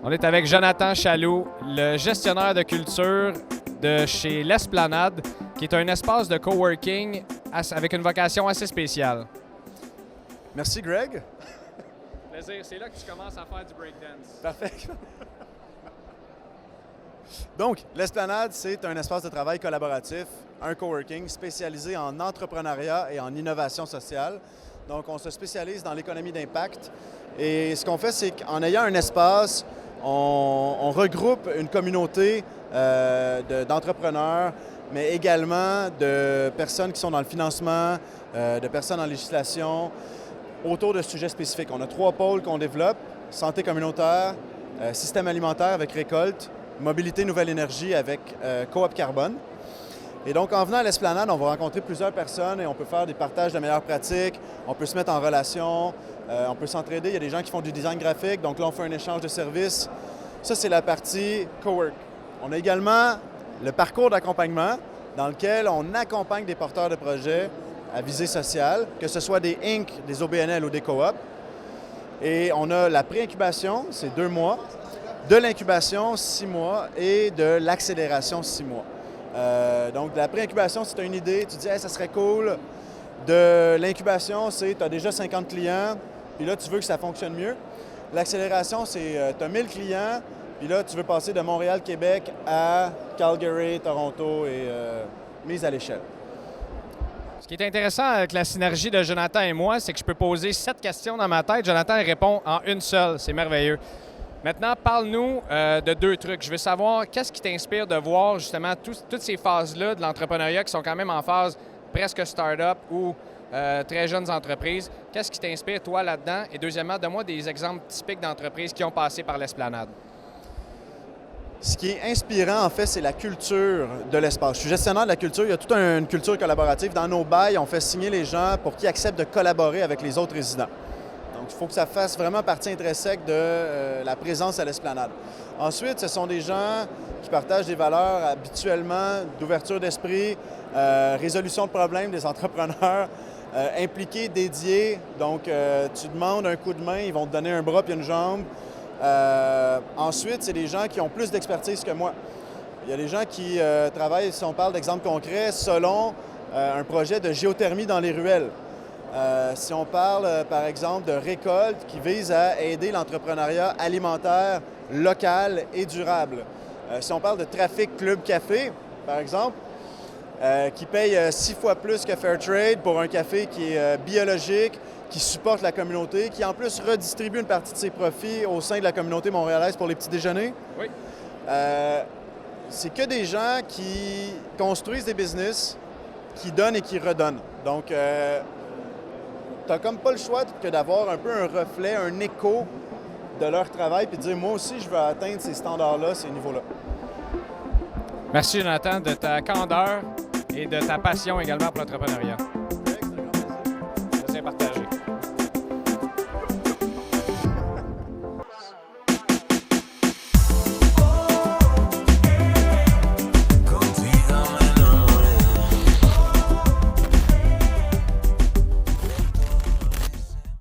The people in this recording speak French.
On est avec Jonathan Chaloux, le gestionnaire de culture de chez l'Esplanade, qui est un espace de coworking avec une vocation assez spéciale. Merci Greg. Plaisir, c'est là que tu commences à faire du breakdance. Parfait. Donc, l'Esplanade, c'est un espace de travail collaboratif, un coworking spécialisé en entrepreneuriat et en innovation sociale. Donc, on se spécialise dans l'économie d'impact. Et ce qu'on fait, c'est qu'en ayant un espace, on regroupe une communauté d'entrepreneurs, mais également de personnes qui sont dans le financement, de personnes en législation, autour de sujets spécifiques. On a 3 pôles qu'on développe: santé communautaire, système alimentaire avec Récolte, mobilité nouvelle énergie avec Coop Carbone. Et donc, en venant à l'Esplanade, on va rencontrer plusieurs personnes et on peut faire des partages de meilleures pratiques, on peut se mettre en relation, on peut s'entraider. Il y a des gens qui font du design graphique, donc là, on fait un échange de services. Ça, c'est la partie cowork. On a également le parcours d'accompagnement dans lequel on accompagne des porteurs de projets à visée sociale, que ce soit des Inc., des OBNL ou des coops. Et on a la pré-incubation, c'est 2 mois, de l'incubation, 6 mois, et de l'accélération, 6 mois. Donc, de la pré-incubation, si tu as une idée, tu dis hey, « ça serait cool ». De l'incubation, c'est tu as déjà 50 clients, puis là, tu veux que ça fonctionne mieux. L'accélération, c'est tu as 1000 clients, puis là, tu veux passer de Montréal, Québec à Calgary, Toronto et mise à l'échelle. Ce qui est intéressant avec la synergie de Jonathan et moi, c'est que je peux poser 7 questions dans ma tête. Jonathan il répond en une seule. C'est merveilleux. Maintenant, parle-nous de 2 trucs. Je veux savoir qu'est-ce qui t'inspire de voir justement toutes ces phases-là de l'entrepreneuriat qui sont quand même en phase presque start-up ou très jeunes entreprises. Qu'est-ce qui t'inspire, toi, là-dedans? Et deuxièmement, donne-moi des exemples typiques d'entreprises qui ont passé par l'Esplanade. Ce qui est inspirant, en fait, c'est la culture de l'espace. Je suis gestionnaire de la culture. Il y a toute une culture collaborative. Dans nos bails, on fait signer les gens pour qu'ils acceptent de collaborer avec les autres résidents. Donc, il faut que ça fasse vraiment partie intrinsèque de la présence à l'Esplanade. Ensuite, ce sont des gens qui partagent des valeurs habituellement d'ouverture d'esprit, résolution de problèmes des entrepreneurs, impliqués, dédiés. Donc, tu demandes un coup de main, ils vont te donner un bras puis une jambe. Ensuite, c'est des gens qui ont plus d'expertise que moi. Il y a des gens qui travaillent, si on parle d'exemples concrets, selon un projet de géothermie dans les ruelles. Si on parle, par exemple, de Récolte qui vise à aider l'entrepreneuriat alimentaire local et durable. Si on parle de Trafic Club Café, par exemple, qui paye 6 fois plus que Fairtrade pour un café qui est biologique, qui supporte la communauté, qui en plus redistribue une partie de ses profits au sein de la communauté montréalaise pour les petits déjeuners. Oui. C'est que des gens qui construisent des business, qui donnent et qui redonnent. Donc, tu n'as comme pas le choix que d'avoir un peu un reflet, un écho de leur travail, puis de dire, moi aussi, je veux atteindre ces standards-là, ces niveaux-là. Merci, Jonathan, de ta candeur et de ta passion également pour l'entrepreneuriat.